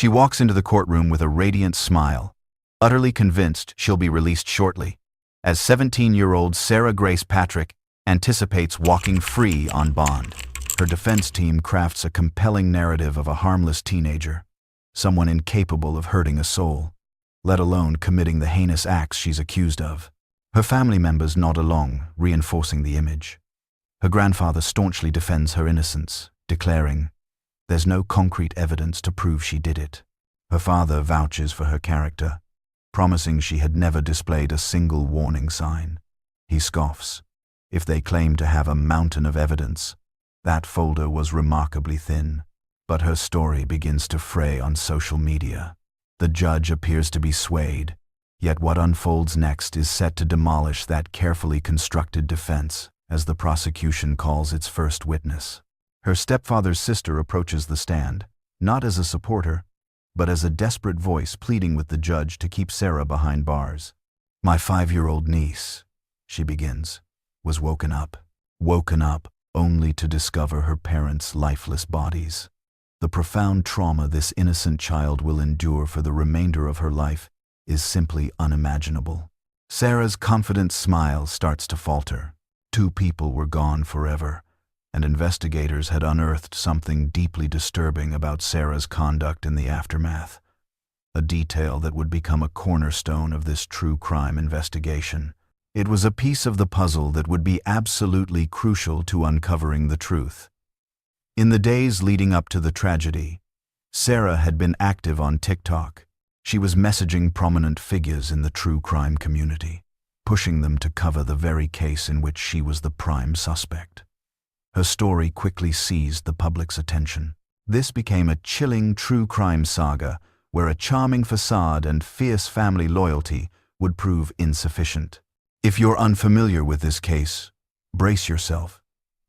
She walks into the courtroom with a radiant smile, utterly convinced she'll be released shortly, as 17-year-old Sarah Grace Patrick anticipates walking free on bond. Her defense team crafts a compelling narrative of a harmless teenager, someone incapable of hurting a soul, let alone committing the heinous acts she's accused of. Her family members nod along, reinforcing the image. Her grandfather staunchly defends her innocence, declaring, "There's no concrete evidence to prove she did it." Her father vouches for her character, promising she had never displayed a single warning sign. He scoffs. If they claim to have a mountain of evidence, that folder was remarkably thin. But her story begins to fray on social media. The judge appears to be swayed, yet what unfolds next is set to demolish that carefully constructed defense, as the prosecution calls its first witness. Her stepfather's sister approaches the stand, not as a supporter, but as a desperate voice pleading with the judge to keep Sarah behind bars. "My 5-year-old niece," she begins, "was woken up only to discover her parents' lifeless bodies. The profound trauma this innocent child will endure for the remainder of her life is simply unimaginable." Sarah's confident smile starts to falter. 2 people were gone forever, and investigators had unearthed something deeply disturbing about Sarah's conduct in the aftermath, a detail that would become a cornerstone of this true crime investigation. It was a piece of the puzzle that would be absolutely crucial to uncovering the truth. In the days leading up to the tragedy, Sarah had been active on TikTok. She was messaging prominent figures in the true crime community, pushing them to cover the very case in which she was the prime suspect. Her story quickly seized the public's attention. This became a chilling true crime saga where a charming facade and fierce family loyalty would prove insufficient. If you're unfamiliar with this case, brace yourself,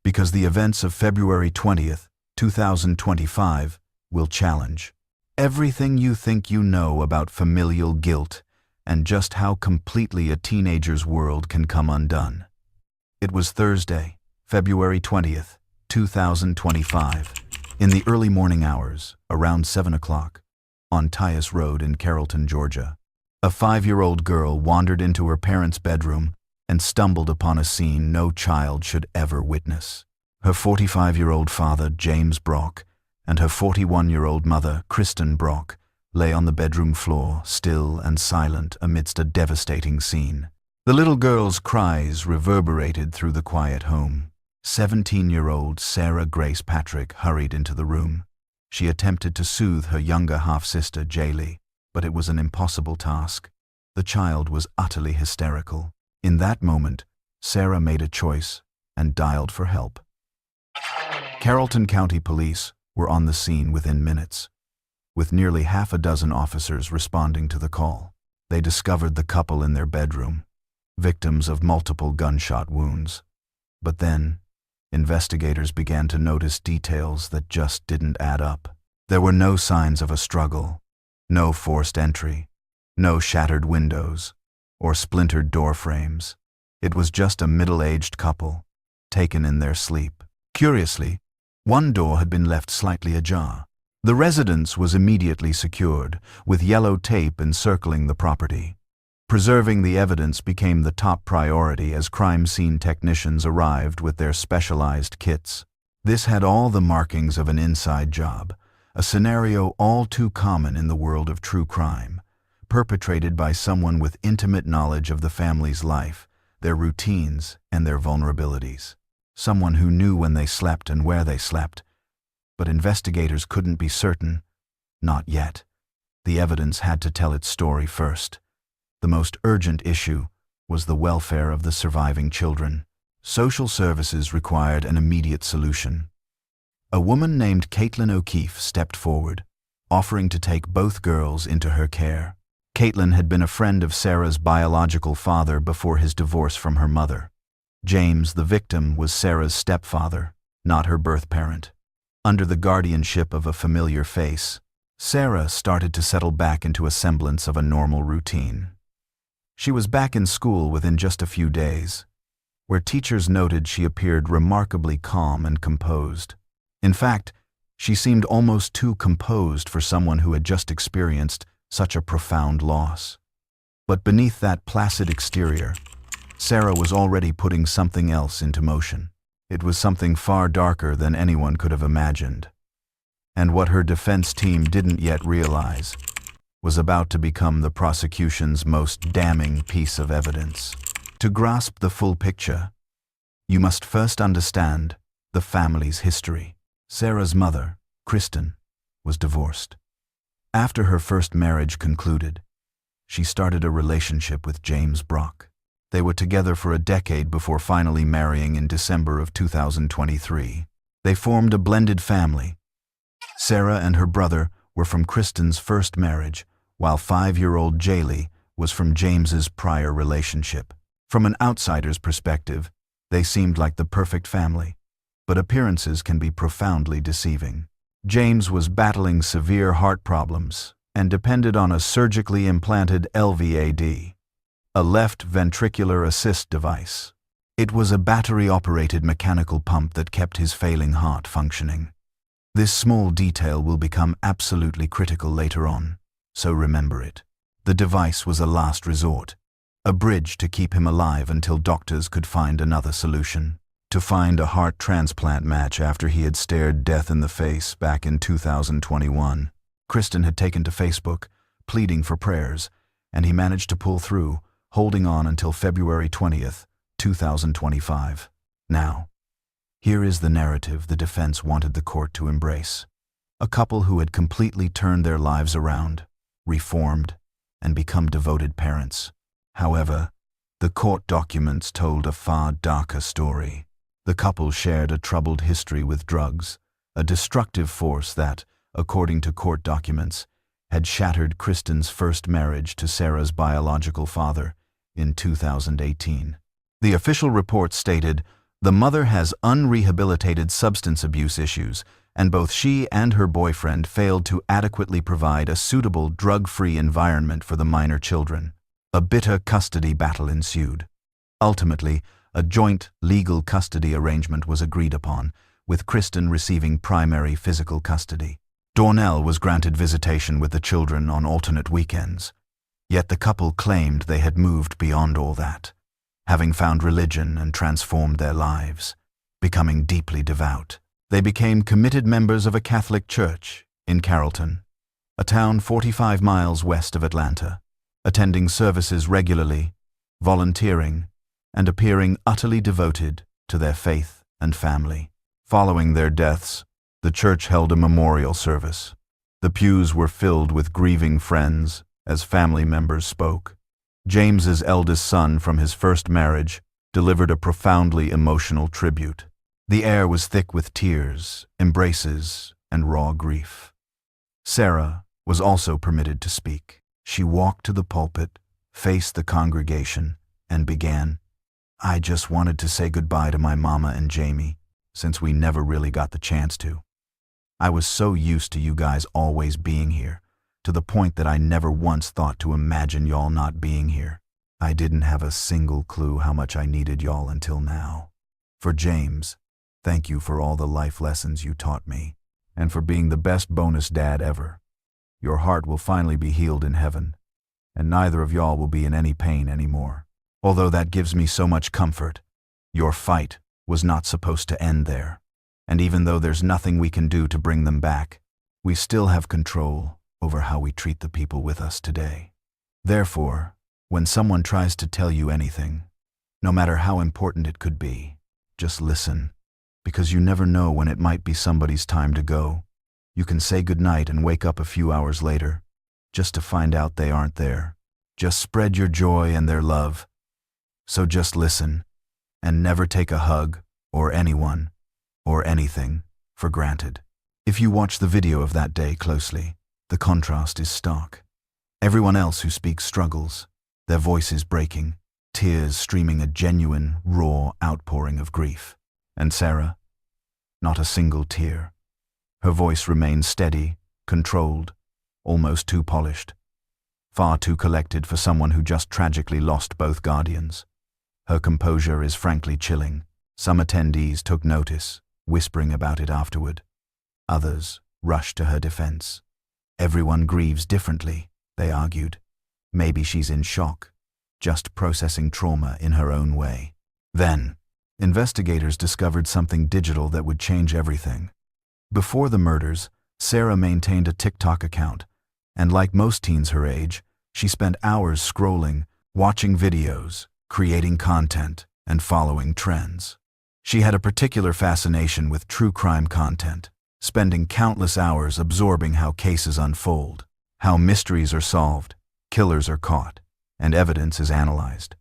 because the events of February 20th, 2025 will challenge everything you think you know about familial guilt and just how completely a teenager's world can come undone. It was Thursday, February 20th, 2025, in the early morning hours, around 7 o'clock, on Tyus Road in Carrollton, Georgia. A 5-year-old girl wandered into her parents' bedroom and stumbled upon a scene no child should ever witness. Her 45-year-old father, James Brock, and her 41-year-old mother, Kristen Brock, lay on the bedroom floor, still and silent amidst a devastating scene. The little girl's cries reverberated through the quiet home. 17-year-old Sarah Grace Patrick hurried into the room. She attempted to soothe her younger half-sister, Jaylee, but it was an impossible task. The child was utterly hysterical. In that moment, Sarah made a choice and dialed for help. Carrollton County Police were on the scene within minutes, with nearly half a dozen officers responding to the call. They discovered the couple in their bedroom, victims of multiple gunshot wounds. But then, investigators began to notice details that just didn't add up. There were no signs of a struggle, no forced entry, no shattered windows, or splintered door frames. It was just a middle-aged couple, taken in their sleep. Curiously, one door had been left slightly ajar. The residence was immediately secured, with yellow tape encircling the property. Preserving the evidence became the top priority as crime scene technicians arrived with their specialized kits. This had all the markings of an inside job, a scenario all too common in the world of true crime, perpetrated by someone with intimate knowledge of the family's life, their routines, and their vulnerabilities. Someone who knew when they slept and where they slept. But investigators couldn't be certain. Not yet. The evidence had to tell its story first. The most urgent issue was the welfare of the surviving children. Social services required an immediate solution. A woman named Caitlin O'Keefe stepped forward, offering to take both girls into her care. Caitlin had been a friend of Sarah's biological father before his divorce from her mother. James, the victim, was Sarah's stepfather, not her birth parent. Under the guardianship of a familiar face, Sarah started to settle back into a semblance of a normal routine. She was back in school within just a few days, where teachers noted she appeared remarkably calm and composed. In fact, She seemed almost too composed for someone who had just experienced such a profound loss. But beneath that placid exterior, Sarah was already putting something else into motion. It was something far darker than anyone could have imagined. And what her defense team didn't yet realize was about to become the prosecution's most damning piece of evidence. To grasp the full picture, you must first understand the family's history. Sarah's mother, Kristen, was divorced. After her first marriage concluded, she started a relationship with James Brock. They were together for a decade before finally marrying in December of 2023. They formed a blended family. Sarah and her brother were from Kristen's first marriage, while 5-year-old Jaylee was from James's prior relationship. From an outsider's perspective, they seemed like the perfect family, but appearances can be profoundly deceiving. James was battling severe heart problems and depended on a surgically implanted LVAD, a left ventricular assist device. It was a battery-operated mechanical pump that kept his failing heart functioning. This small detail will become absolutely critical later on, so remember it. The device was a last resort, a bridge to keep him alive until doctors could find another solution. To find a heart transplant match after he had stared death in the face back in 2021. Kristen had taken to Facebook, pleading for prayers, and he managed to pull through, holding on until February 20th, 2025. Now, here is the narrative the defense wanted the court to embrace. A couple who had completely turned their lives around, reformed, and become devoted parents. However, the court documents told a far darker story. The couple shared a troubled history with drugs, a destructive force that, according to court documents, had shattered Kristen's first marriage to Sarah's biological father in 2018. The official report stated, "The mother has unrehabilitated substance abuse issues, and both she and her boyfriend failed to adequately provide a suitable drug-free environment for the minor children." A bitter custody battle ensued. Ultimately, a joint legal custody arrangement was agreed upon, with Kristen receiving primary physical custody. Dornell was granted visitation with the children on alternate weekends. Yet the couple claimed they had moved beyond all that, having found religion and transformed their lives. Becoming deeply devout, they became committed members of a Catholic church in Carrollton, a town 45 miles west of Atlanta, attending services regularly, volunteering, and appearing utterly devoted to their faith and family. Following their deaths, the church held a memorial service. The pews were filled with grieving friends as family members spoke. James's eldest son from his first marriage delivered a profoundly emotional tribute. The air was thick with tears, embraces, and raw grief. Sarah was also permitted to speak. She walked to the pulpit, faced the congregation, and began, "I just wanted to say goodbye to my mama and Jamie, since we never really got the chance to. I was so used to you guys always being here, to the point that I never once thought to imagine y'all not being here. I didn't have a single clue how much I needed y'all until now. For James, thank you for all the life lessons you taught me, and for being the best bonus dad ever. Your heart will finally be healed in heaven, and neither of y'all will be in any pain anymore. Although that gives me so much comfort, your fight was not supposed to end there. And even though there's nothing we can do to bring them back, we still have control over how we treat the people with us today. Therefore, when someone tries to tell you anything, no matter how important it could be, just listen, because you never know when it might be somebody's time to go. You can say goodnight and wake up a few hours later, just to find out they aren't there. Just spread your joy and their love. So just listen, and never take a hug, or anyone, or anything, for granted." If you watch the video of that day closely, the contrast is stark. Everyone else who speaks struggles, their voices breaking, tears streaming, a genuine, raw outpouring of grief. And Sarah? Not a single tear. Her voice remains steady, controlled, almost too polished. Far too collected for someone who just tragically lost both guardians. Her composure is frankly chilling. Some attendees took notice, whispering about it afterward. Others rushed to her defense. Everyone grieves differently, they argued. Maybe she's in shock, just processing trauma in her own way. Then, investigators discovered something digital that would change everything. Before the murders, Sarah maintained a TikTok account, and like most teens her age, she spent hours scrolling, watching videos, creating content, and following trends. She had a particular fascination with true crime content, spending countless hours absorbing how cases unfold, how mysteries are solved, killers are caught, and evidence is analyzed.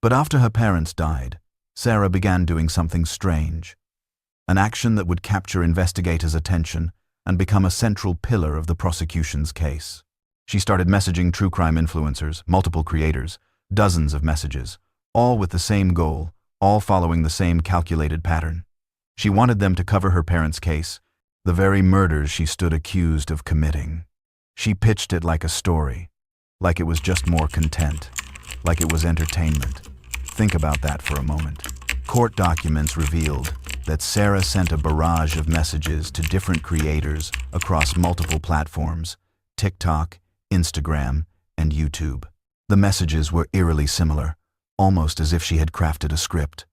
But after her parents died, Sarah began doing something strange, an action that would capture investigators' attention and become a central pillar of the prosecution's case. She started messaging true crime influencers, multiple creators, dozens of messages, all with the same goal, all following the same calculated pattern. She wanted them to cover her parents' case, the very murders she stood accused of committing. She pitched it like a story, like it was just more content, like it was entertainment. Think about that for a moment. Court documents revealed that Sarah sent a barrage of messages to different creators across multiple platforms, TikTok, Instagram, and YouTube. The messages were eerily similar, almost as if she had crafted a script.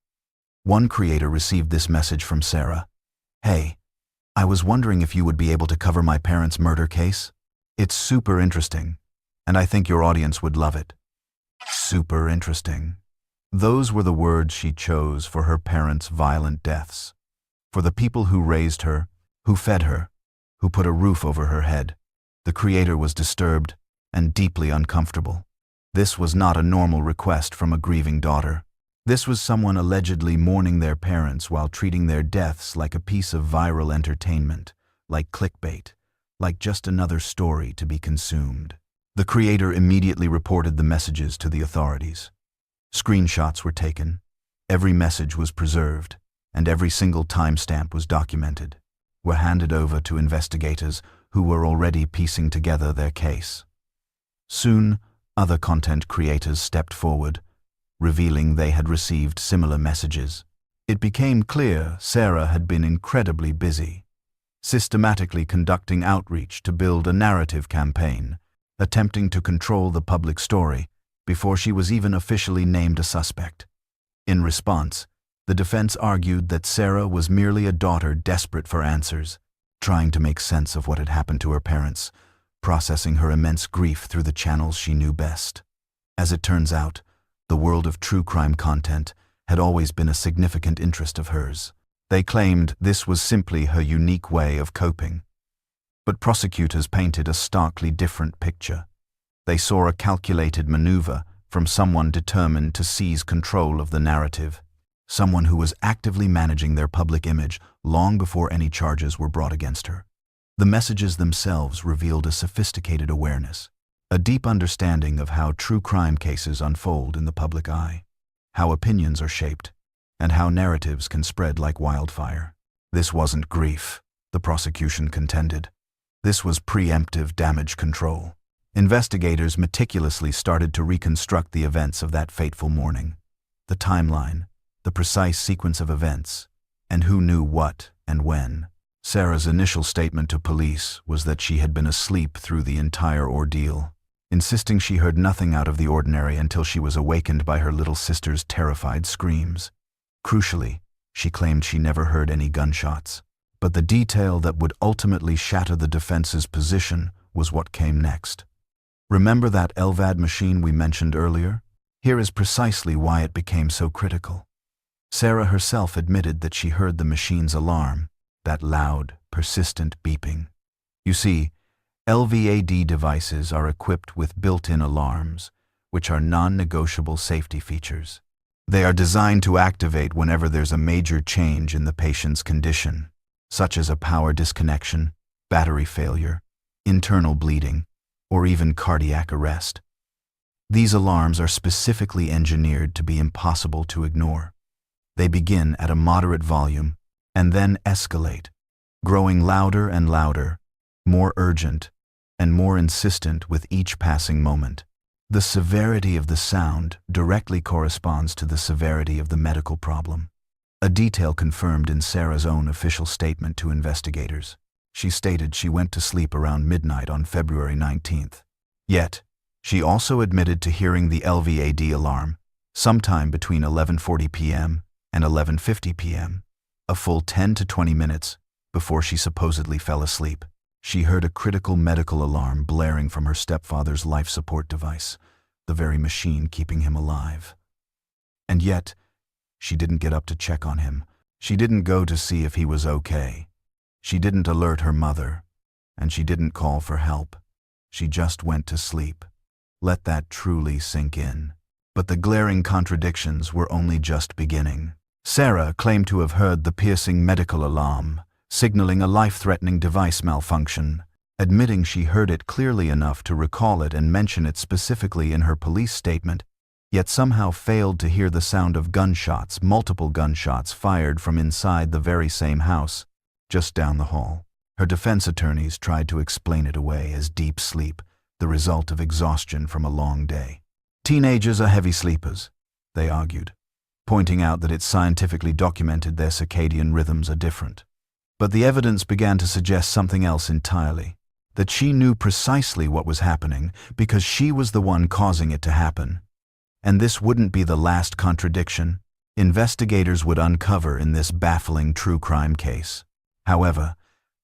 One creator received this message from Sarah. "Hey, I was wondering if you would be able to cover my parents' murder case. It's super interesting, and I think your audience would love it." Super interesting. Those were the words she chose for her parents' violent deaths. For the people who raised her, who fed her, who put a roof over her head. The creator was disturbed and deeply uncomfortable. This was not a normal request from a grieving daughter. This was someone allegedly mourning their parents while treating their deaths like a piece of viral entertainment, like clickbait, like just another story to be consumed. The creator immediately reported the messages to the authorities. Screenshots were taken, every message was preserved, and every single timestamp was documented, were handed over to investigators who were already piecing together their case. Soon, other content creators stepped forward, revealing they had received similar messages. It became clear Sarah had been incredibly busy, systematically conducting outreach to build a narrative campaign, attempting to control the public story before she was even officially named a suspect. In response, the defense argued that Sarah was merely a daughter desperate for answers, trying to make sense of what had happened to her parents, processing her immense grief through the channels she knew best. As it turns out, the world of true crime content had always been a significant interest of hers. They claimed this was simply her unique way of coping. But prosecutors painted a starkly different picture. They saw a calculated maneuver from someone determined to seize control of the narrative, someone who was actively managing their public image long before any charges were brought against her. The messages themselves revealed a sophisticated awareness, a deep understanding of how true crime cases unfold in the public eye, how opinions are shaped, and how narratives can spread like wildfire. This wasn't grief, the prosecution contended. This was preemptive damage control. Investigators meticulously started to reconstruct the events of that fateful morning, the timeline, the precise sequence of events, and who knew what and when. Sarah's initial statement to police was that she had been asleep through the entire ordeal, insisting she heard nothing out of the ordinary until she was awakened by her little sister's terrified screams. Crucially, she claimed she never heard any gunshots. But the detail that would ultimately shatter the defense's position was what came next. Remember that LVAD machine we mentioned earlier? Here is precisely why it became so critical. Sarah herself admitted that she heard the machine's alarm, that loud, persistent beeping. You see, LVAD devices are equipped with built-in alarms, which are non-negotiable safety features. They are designed to activate whenever there's a major change in the patient's condition, such as a power disconnection, battery failure, internal bleeding, or even cardiac arrest. These alarms are specifically engineered to be impossible to ignore. They begin at a moderate volume and then escalate, growing louder and louder, more urgent, and more insistent with each passing moment. The severity of the sound directly corresponds to the severity of the medical problem. A detail confirmed in Sarah's own official statement to investigators. She stated she went to sleep around midnight on February 19th. Yet, she also admitted to hearing the LVAD alarm sometime between 11:40 p.m. and 11:50 p.m., a full 10 to 20 minutes before she supposedly fell asleep. She heard a critical medical alarm blaring from her stepfather's life support device, the very machine keeping him alive. And yet, she didn't get up to check on him. She didn't go to see if he was okay. She didn't alert her mother, and she didn't call for help. She just went to sleep. Let that truly sink in. But the glaring contradictions were only just beginning. Sarah claimed to have heard the piercing medical alarm, signaling a life-threatening device malfunction, admitting she heard it clearly enough to recall it and mention it specifically in her police statement, yet somehow failed to hear the sound of gunshots, multiple gunshots fired from inside the very same house, just down the hall. Her defense attorneys tried to explain it away as deep sleep, the result of exhaustion from a long day. Teenagers are heavy sleepers, they argued, pointing out that it's scientifically documented their circadian rhythms are different. But the evidence began to suggest something else entirely, that she knew precisely what was happening because she was the one causing it to happen. And this wouldn't be the last contradiction investigators would uncover in this baffling true crime case. However,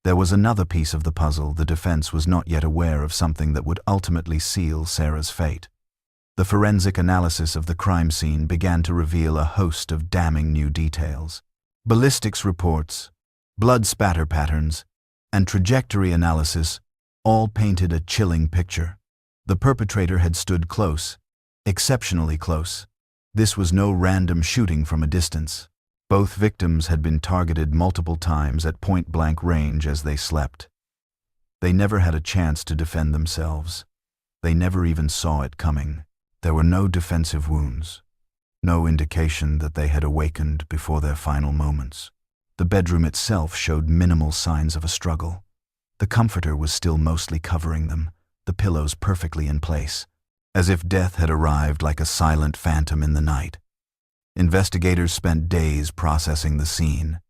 there was another piece of the puzzle. The defense was not yet aware of something that would ultimately seal Sarah's fate. The forensic analysis of the crime scene began to reveal a host of damning new details. Ballistics reports, blood spatter patterns, and trajectory analysis all painted a chilling picture. The perpetrator had stood close, exceptionally close. This was no random shooting from a distance. Both victims had been targeted multiple times at point-blank range as they slept. They never had a chance to defend themselves. They never even saw it coming. There were no defensive wounds, no indication that they had awakened before their final moments. The bedroom itself showed minimal signs of a struggle. The comforter was still mostly covering them, the pillows perfectly in place, as if death had arrived like a silent phantom in the night. Investigators spent days processing the scene,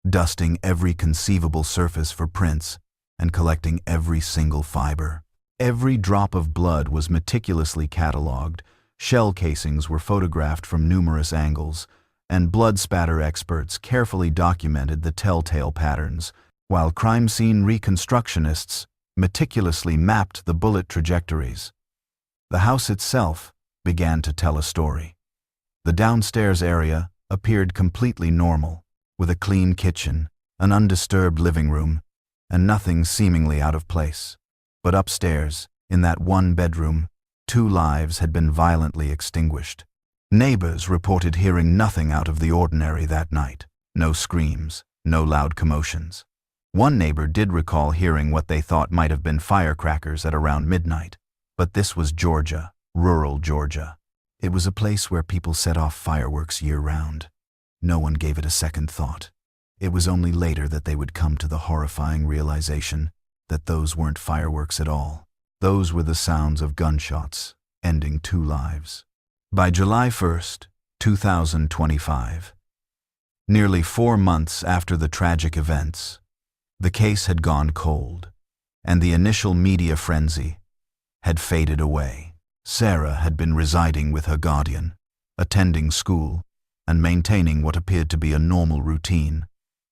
dusting every conceivable surface for prints and collecting every single fiber. Every drop of blood was meticulously catalogued, shell casings were photographed from numerous angles, and blood spatter experts carefully documented the telltale patterns, while crime scene reconstructionists meticulously mapped the bullet trajectories. The house itself began to tell a story. The downstairs area appeared completely normal, with a clean kitchen, an undisturbed living room, and nothing seemingly out of place. But upstairs, in that one bedroom, 2 lives had been violently extinguished. Neighbors reported hearing nothing out of the ordinary that night. No screams, no loud commotions. One neighbor did recall hearing what they thought might have been firecrackers at around midnight. But this was Georgia, rural Georgia. It was a place where people set off fireworks year-round. No one gave it a second thought. It was only later that they would come to the horrifying realization that those weren't fireworks at all. Those were the sounds of gunshots, ending 2 lives. By July 1st, 2025, nearly 4 months after the tragic events, the case had gone cold, and the initial media frenzy had faded away. Sarah had been residing with her guardian, attending school, and maintaining what appeared to be a normal routine,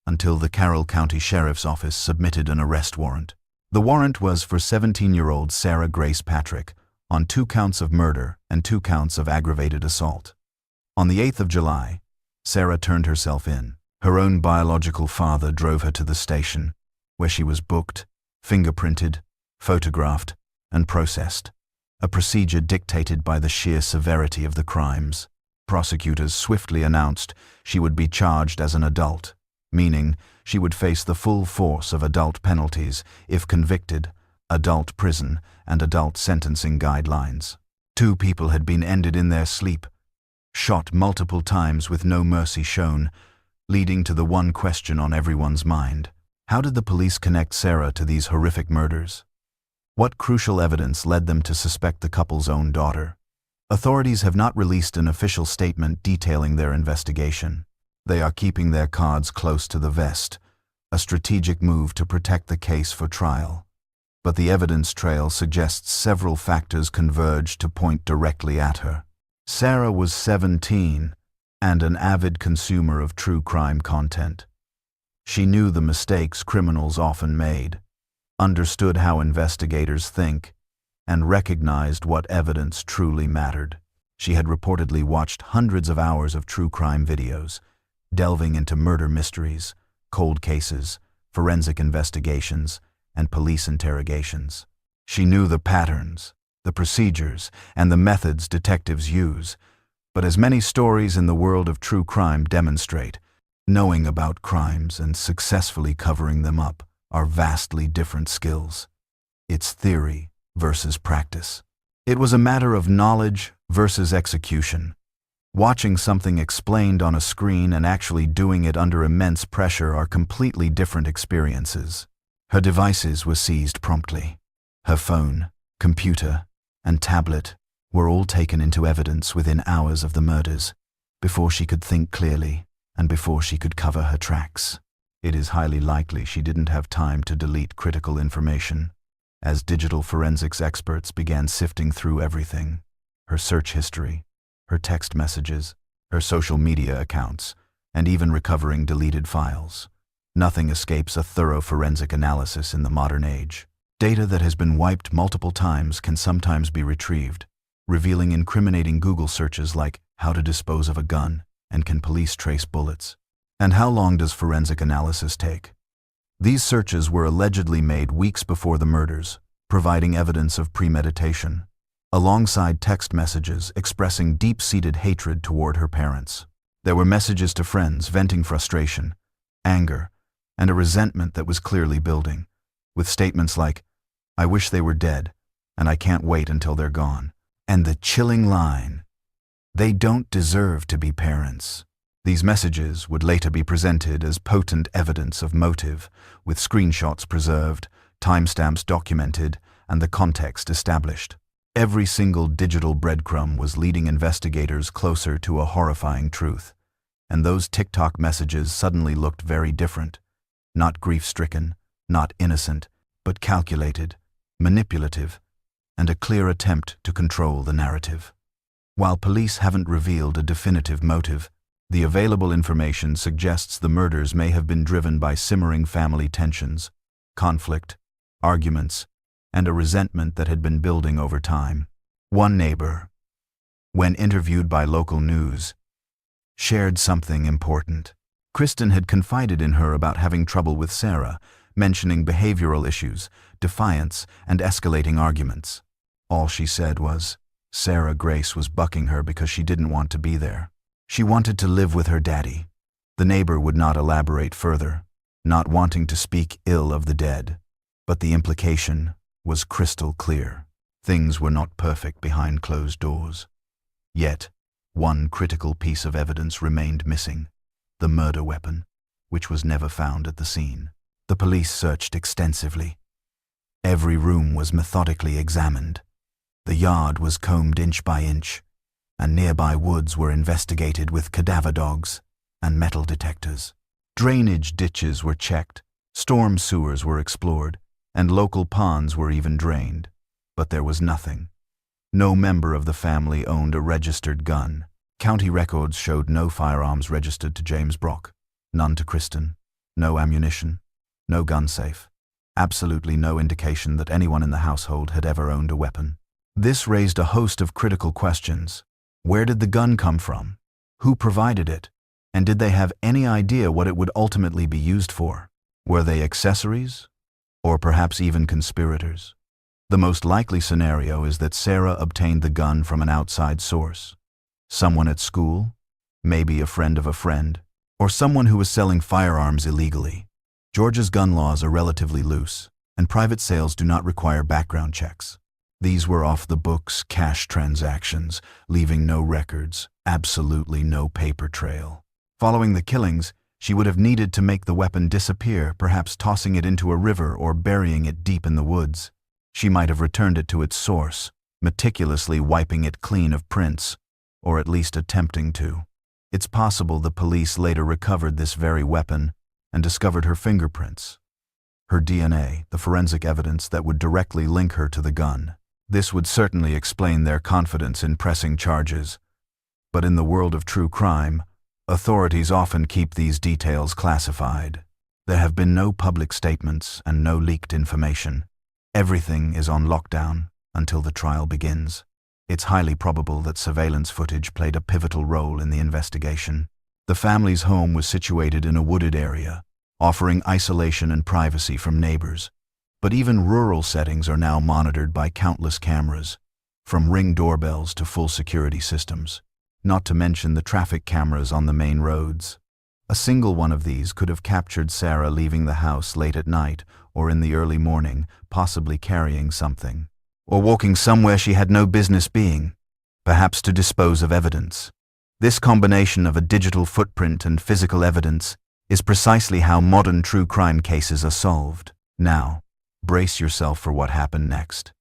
until the Carroll County Sheriff's Office submitted an arrest warrant. The warrant was for 17-year-old Sarah Grace Patrick on 2 counts of murder and 2 counts of aggravated assault. On the 8th of July, Sarah turned herself in. Her own biological father drove her to the station, where she was booked, fingerprinted, photographed, and processed, a procedure dictated by the sheer severity of the crimes. Prosecutors swiftly announced she would be charged as an adult, meaning she would face the full force of adult penalties if convicted, adult prison, and adult sentencing guidelines. 2 people had been ended in their sleep, shot multiple times with no mercy shown, leading to the one question on everyone's mind. How did the police connect Sarah to these horrific murders? What crucial evidence led them to suspect the couple's own daughter? Authorities have not released an official statement detailing their investigation. They are keeping their cards close to the vest, a strategic move to protect the case for trial. But the evidence trail suggests several factors converge to point directly at her. Sarah was 17 and an avid consumer of true crime content. She knew the mistakes criminals often made, understood how investigators think, and recognized what evidence truly mattered. She had reportedly watched hundreds of hours of true crime videos, delving into murder mysteries, cold cases, forensic investigations, and police interrogations. She knew the patterns, the procedures, and the methods detectives use, but as many stories in the world of true crime demonstrate, knowing about crimes and successfully covering them up are vastly different skills. It's theory versus practice. It was a matter of knowledge versus execution. Watching something explained on a screen and actually doing it under immense pressure are completely different experiences. Her devices were seized promptly. Her phone, computer, and tablet were all taken into evidence within hours of the murders, before she could think clearly and before she could cover her tracks. It is highly likely she didn't have time to delete critical information, as digital forensics experts began sifting through everything: her search history, her text messages, her social media accounts, and even recovering deleted files. Nothing escapes a thorough forensic analysis in the modern age. Data that has been wiped multiple times can sometimes be retrieved, revealing incriminating Google searches like "how to dispose of a gun" and "can police trace bullets?" And how long does forensic analysis take? These searches were allegedly made weeks before the murders, providing evidence of premeditation, alongside text messages expressing deep-seated hatred toward her parents. There were messages to friends venting frustration, anger, and a resentment that was clearly building, with statements like, "I wish they were dead, and I can't wait until they're gone." And the chilling line, "They don't deserve to be parents." These messages would later be presented as potent evidence of motive, with screenshots preserved, timestamps documented, and the context established. Every single digital breadcrumb was leading investigators closer to a horrifying truth, and those TikTok messages suddenly looked very different. Not grief-stricken, not innocent, but calculated, manipulative, and a clear attempt to control the narrative. While police haven't revealed a definitive motive, the available information suggests the murders may have been driven by simmering family tensions, conflict, arguments, and a resentment that had been building over time. One neighbor, when interviewed by local news, shared something important. Kristen had confided in her about having trouble with Sarah, mentioning behavioral issues, defiance, and escalating arguments. All she said was, Sarah Grace was bucking her because she didn't want to be there. She wanted to live with her daddy. The neighbor would not elaborate further, not wanting to speak ill of the dead, but the implication was crystal clear. Things were not perfect behind closed doors. Yet, one critical piece of evidence remained missing: the murder weapon, which was never found at the scene. The police searched extensively. Every room was methodically examined. The yard was combed inch by inch, and nearby woods were investigated with cadaver dogs and metal detectors. Drainage ditches were checked, storm sewers were explored, and local ponds were even drained. But there was nothing. No member of the family owned a registered gun. County records showed no firearms registered to James Brock, none to Kristen, no ammunition, no gun safe, absolutely no indication that anyone in the household had ever owned a weapon. This raised a host of critical questions. Where did the gun come from? Who provided it? And did they have any idea what it would ultimately be used for? Were they accessories? Or perhaps even conspirators? The most likely scenario is that Sarah obtained the gun from an outside source. Someone at school, maybe a friend of a friend, or someone who was selling firearms illegally. Georgia's gun laws are relatively loose, and private sales do not require background checks. These were off-the-books cash transactions, leaving no records, absolutely no paper trail. Following the killings, she would have needed to make the weapon disappear, perhaps tossing it into a river or burying it deep in the woods. She might have returned it to its source, meticulously wiping it clean of prints, or at least attempting to. It's possible the police later recovered this very weapon and discovered her fingerprints, her DNA, the forensic evidence that would directly link her to the gun. This would certainly explain their confidence in pressing charges. But in the world of true crime, authorities often keep these details classified. There have been no public statements and no leaked information. Everything is on lockdown until the trial begins. It's highly probable that surveillance footage played a pivotal role in the investigation. The family's home was situated in a wooded area, offering isolation and privacy from neighbors. But even rural settings are now monitored by countless cameras, from Ring doorbells to full security systems, not to mention the traffic cameras on the main roads. A single one of these could have captured Sarah leaving the house late at night or in the early morning, possibly carrying something, or walking somewhere she had no business being, perhaps to dispose of evidence. This combination of a digital footprint and physical evidence is precisely how modern true crime cases are solved. Now, brace yourself for what happened next.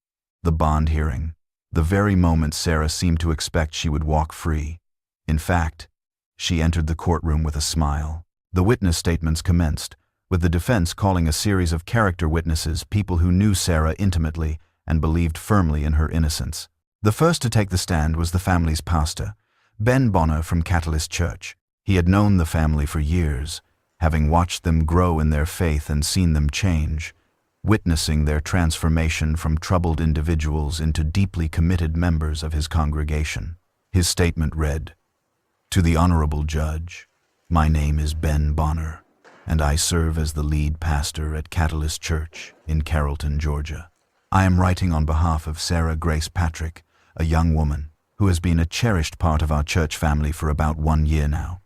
The bond hearing. The very moment Sarah seemed to expect she would walk free. In fact, she entered the courtroom with a smile. The witness statements commenced, with the defense calling a series of character witnesses people who knew Sarah intimately and believed firmly in her innocence. The first to take the stand was the family's pastor, Ben Bonner from Catalyst Church. He had known the family for years, having watched them grow in their faith and seen them change, witnessing their transformation from troubled individuals into deeply committed members of his congregation. His statement read, "To the Honorable Judge, my name is Ben Bonner, and I serve as the lead pastor at Catalyst Church in Carrollton, Georgia. I am writing on behalf of Sarah Grace Patrick, a young woman who has been a cherished part of our church family for about 1 year now.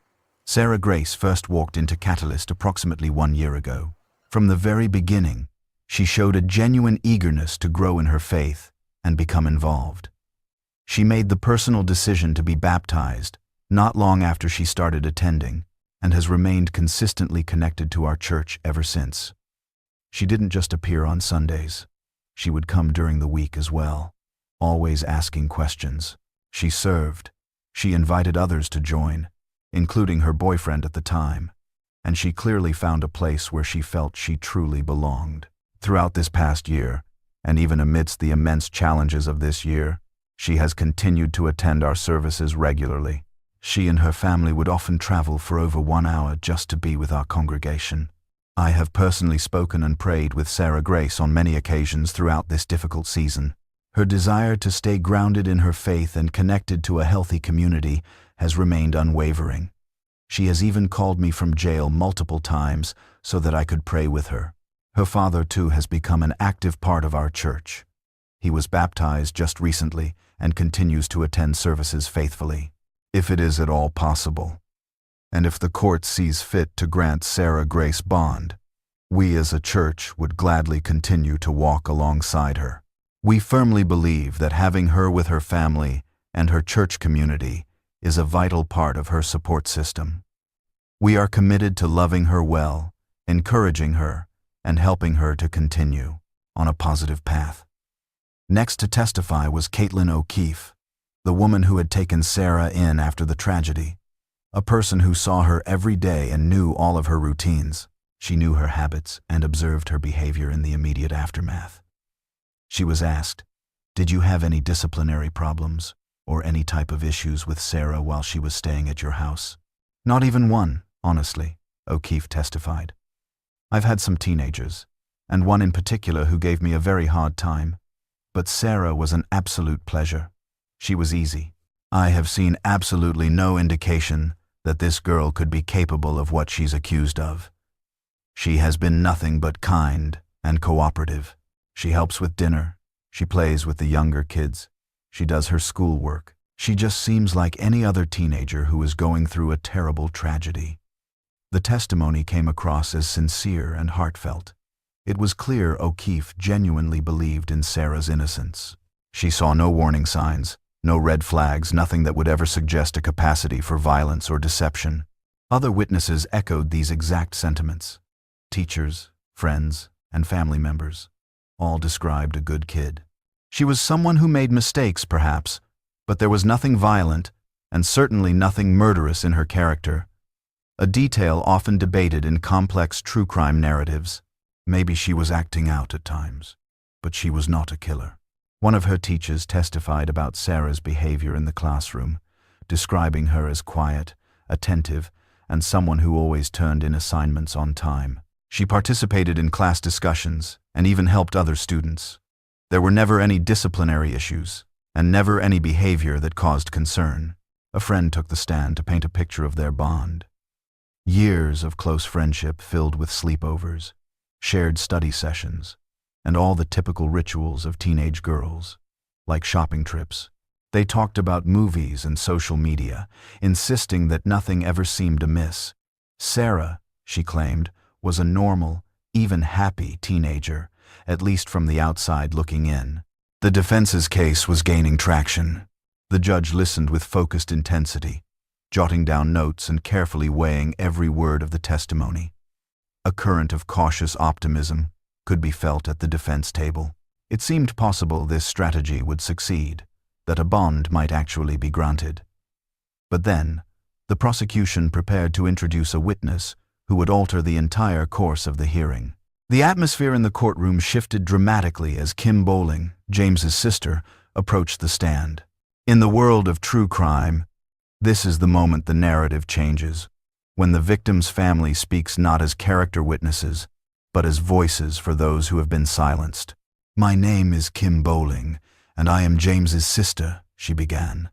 Sarah Grace first walked into Catalyst approximately 1 year ago. From the very beginning, she showed a genuine eagerness to grow in her faith and become involved. She made the personal decision to be baptized not long after she started attending, and has remained consistently connected to our church ever since. She didn't just appear on Sundays. She would come during the week as well, always asking questions. She served. She invited others to join, including her boyfriend at the time, and she clearly found a place where she felt she truly belonged. Throughout this past year, and even amidst the immense challenges of this year, she has continued to attend our services regularly. She and her family would often travel for over 1 hour just to be with our congregation. I have personally spoken and prayed with Sarah Grace on many occasions throughout this difficult season. Her desire to stay grounded in her faith and connected to a healthy community has remained unwavering. She has even called me from jail multiple times so that I could pray with her. Her father, too, has become an active part of our church. He was baptized just recently and continues to attend services faithfully, if it is at all possible. And if the court sees fit to grant Sarah Grace bond, we as a church would gladly continue to walk alongside her. We firmly believe that having her with her family and her church community is a vital part of her support system. We are committed to loving her well, encouraging her, and helping her to continue on a positive path. Next to testify was Caitlin O'Keefe, the woman who had taken Sarah in after the tragedy, a person who saw her every day and knew all of her routines. She knew her habits and observed her behavior in the immediate aftermath. She was asked, "Did you have any disciplinary problems or any type of issues with Sarah while she was staying at your house?" "Not even one, honestly," O'Keefe testified. "I've had some teenagers, and one in particular who gave me a very hard time. But Sarah was an absolute pleasure. She was easy. I have seen absolutely no indication that this girl could be capable of what she's accused of. She has been nothing but kind and cooperative. She helps with dinner. She plays with the younger kids. She does her schoolwork. She just seems like any other teenager who is going through a terrible tragedy." The testimony came across as sincere and heartfelt. It was clear O'Keefe genuinely believed in Sarah's innocence. She saw no warning signs, no red flags, nothing that would ever suggest a capacity for violence or deception. Other witnesses echoed these exact sentiments. Teachers, friends, and family members all described a good kid. She was someone who made mistakes, perhaps, but there was nothing violent, and certainly nothing murderous in her character, a detail often debated in complex true crime narratives. Maybe she was acting out at times, but she was not a killer. One of her teachers testified about Sarah's behavior in the classroom, describing her as quiet, attentive, and someone who always turned in assignments on time. She participated in class discussions and even helped other students. There were never any disciplinary issues, and never any behavior that caused concern. A friend took the stand to paint a picture of their bond. Years of close friendship filled with sleepovers, shared study sessions, and all the typical rituals of teenage girls, like shopping trips. They talked about movies and social media, insisting that nothing ever seemed amiss. Sarah, she claimed, was a normal, even happy teenager, at least from the outside looking in. The defense's case was gaining traction. The judge listened with focused intensity, jotting down notes and carefully weighing every word of the testimony. A current of cautious optimism could be felt at the defense table. It seemed possible this strategy would succeed, that a bond might actually be granted. But then, the prosecution prepared to introduce a witness who would alter the entire course of the hearing. The atmosphere in the courtroom shifted dramatically as Kim Bowling, James's sister, approached the stand. In the world of true crime, this is the moment the narrative changes, when the victim's family speaks not as character witnesses, but as voices for those who have been silenced. "My name is Kim Bowling, and I am James's sister," she began.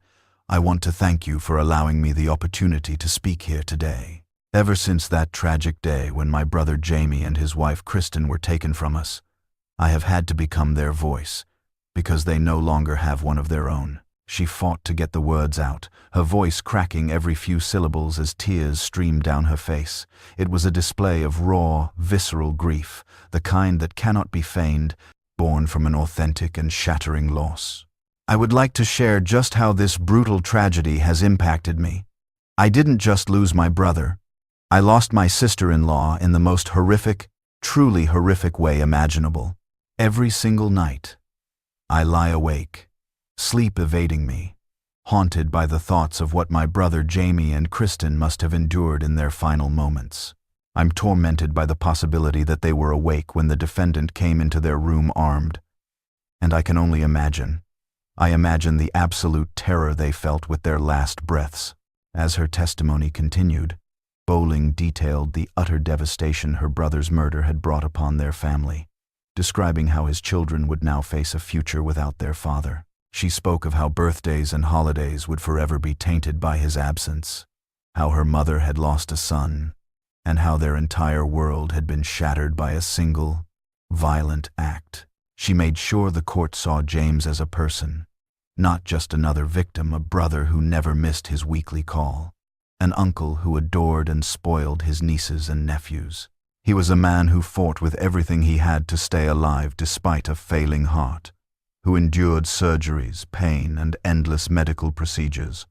"I want to thank you for allowing me the opportunity to speak here today. Ever since that tragic day when my brother Jamie and his wife Kristen were taken from us, I have had to become their voice, because they no longer have one of their own." She fought to get the words out, her voice cracking every few syllables as tears streamed down her face. It was a display of raw, visceral grief, the kind that cannot be feigned, born from an authentic and shattering loss. "I would like to share just how this brutal tragedy has impacted me. I didn't just lose my brother. I lost my sister-in-law in the most horrific, truly horrific way imaginable. Every single night, I lie awake, sleep evading me, haunted by the thoughts of what my brother Jamie and Kristen must have endured in their final moments. I'm tormented by the possibility that they were awake when the defendant came into their room armed. And I can only imagine. I imagine the absolute terror they felt with their last breaths." As her testimony continued, Bowling detailed the utter devastation her brother's murder had brought upon their family, describing how his children would now face a future without their father. She spoke of how birthdays and holidays would forever be tainted by his absence, how her mother had lost a son, and how their entire world had been shattered by a single, violent act. She made sure the court saw James as a person, not just another victim, a brother who never missed his weekly call, an uncle who adored and spoiled his nieces and nephews. He was a man who fought with everything he had to stay alive despite a failing heart, who endured surgeries, pain, and endless medical procedures,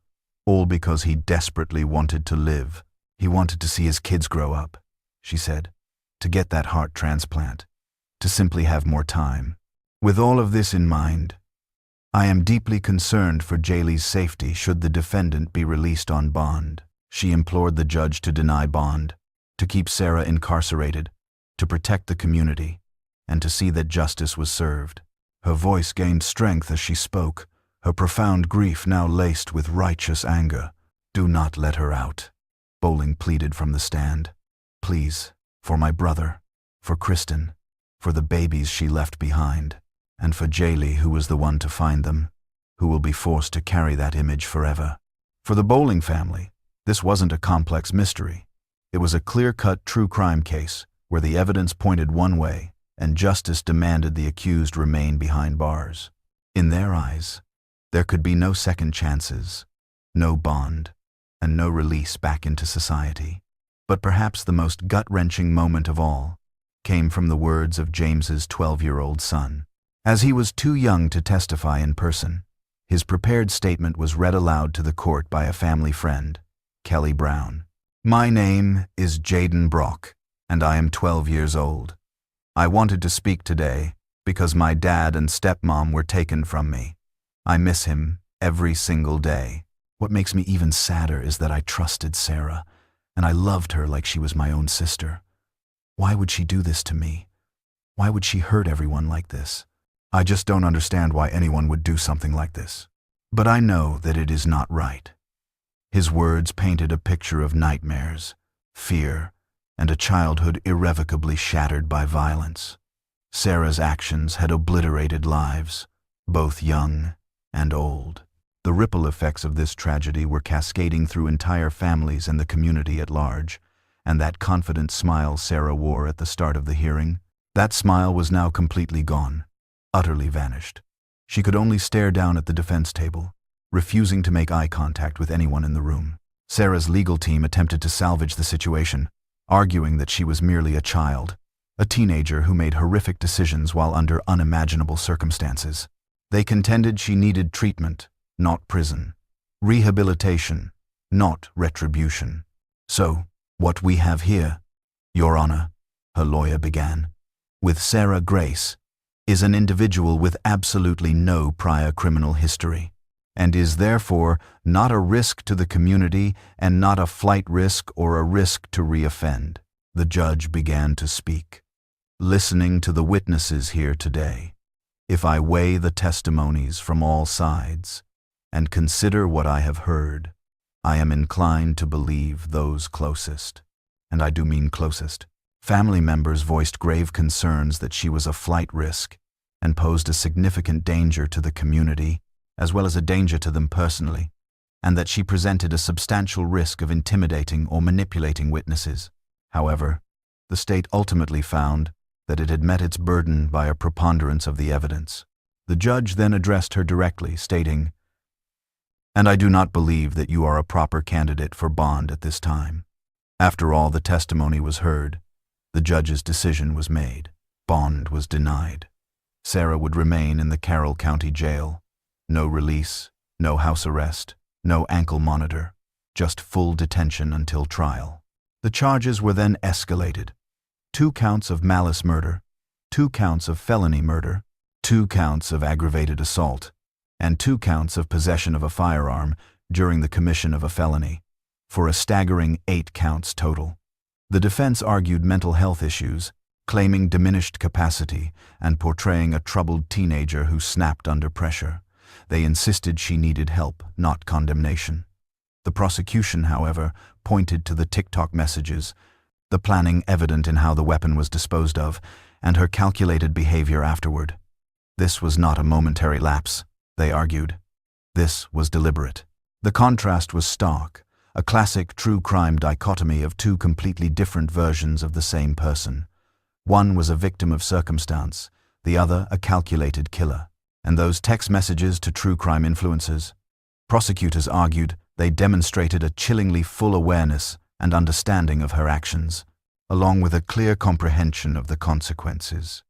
all because he desperately wanted to live. He wanted to see his kids grow up, she said, to get that heart transplant, to simply have more time. "With all of this in mind, I am deeply concerned for Jaylee's safety should the defendant be released on bond." She implored the judge to deny bond, to keep Sarah incarcerated, to protect the community, and to see that justice was served. Her voice gained strength as she spoke, her profound grief now laced with righteous anger. "Do not let her out," Bowling pleaded from the stand. "Please, for my brother, for Kristen, for the babies she left behind, and for Jaylee, who was the one to find them, who will be forced to carry that image forever." For the Bowling family, this wasn't a complex mystery. It was a clear-cut true crime case where the evidence pointed one way and justice demanded the accused remain behind bars. In their eyes, there could be no second chances, no bond, and no release back into society. But perhaps the most gut-wrenching moment of all came from the words of James's 12-year-old son. As he was too young to testify in person, his prepared statement was read aloud to the court by a family friend, Kelly Brown. "My name is Jaden Brock, and I am 12 years old. I wanted to speak today because my dad and stepmom were taken from me. I miss him every single day. What makes me even sadder is that I trusted Sarah, and I loved her like she was my own sister. Why would she do this to me? Why would she hurt everyone like this? I just don't understand why anyone would do something like this. But I know that it is not right. His words painted a picture of nightmares, fear, and a childhood irrevocably shattered by violence. Sarah's actions had obliterated lives, both young and old. The ripple effects of this tragedy were cascading through entire families and the community at large, and that confident smile Sarah wore at the start of the hearing, that smile was now completely gone, utterly vanished. She could only stare down at the defense table, refusing to make eye contact with anyone in the room. Sarah's legal team attempted to salvage the situation, arguing that she was merely a child, a teenager who made horrific decisions while under unimaginable circumstances. They contended she needed treatment, not prison, rehabilitation, not retribution. So, what we have here, Your Honor, her lawyer began, with Sarah Grace, is an individual with absolutely no prior criminal history, and is therefore not a risk to the community and not a flight risk or a risk to reoffend. The judge began to speak. Listening to the witnesses here today, if I weigh the testimonies from all sides and consider what I have heard, I am inclined to believe those closest, and I do mean closest. Family members voiced grave concerns that she was a flight risk and posed a significant danger to the community, as well as a danger to them personally, and that she presented a substantial risk of intimidating or manipulating witnesses. However, the state ultimately found that it had met its burden by a preponderance of the evidence. The judge then addressed her directly, stating, "And I do not believe that you are a proper candidate for bond at this time." After all the testimony was heard, the judge's decision was made. Bond was denied. Sarah would remain in the Carroll County Jail. No release, no house arrest, no ankle monitor, just full detention until trial. The charges were then escalated. 2 counts of malice murder, 2 counts of felony murder, 2 counts of aggravated assault, and 2 counts of possession of a firearm during the commission of a felony, for a staggering 8 counts total. The defense argued mental health issues, claiming diminished capacity and portraying a troubled teenager who snapped under pressure. They insisted she needed help, not condemnation. The prosecution, however, pointed to the TikTok messages, the planning evident in how the weapon was disposed of, and her calculated behavior afterward. This was not a momentary lapse, they argued. This was deliberate. The contrast was stark, a classic true crime dichotomy of 2 completely different versions of the same person. One was a victim of circumstance, the other a calculated killer. And those text messages to true crime influencers? Prosecutors argued they demonstrated a chillingly full awareness and understanding of her actions, along with a clear comprehension of the consequences.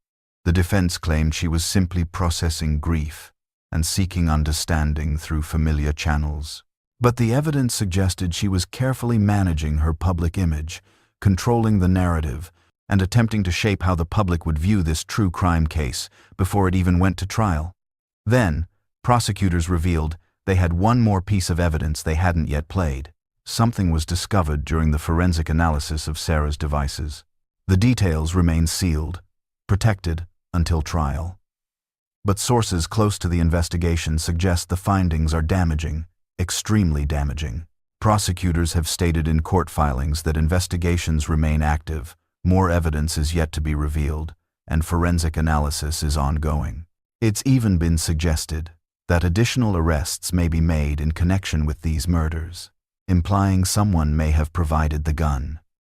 The defense claimed she was simply processing grief and seeking understanding through familiar channels. But the evidence suggested she was carefully managing her public image, controlling the narrative, and attempting to shape how the public would view this true crime case before it even went to trial. Then, prosecutors revealed they had one more piece of evidence they hadn't yet played. Something was discovered during the forensic analysis of Sarah's devices. The details remain sealed, protected until trial. But sources close to the investigation suggest the findings are damaging, extremely damaging. Prosecutors have stated in court filings that investigations remain active, more evidence is yet to be revealed, and forensic analysis is ongoing. It's even been suggested that additional arrests may be made in connection with these murders, implying someone may have provided the gun.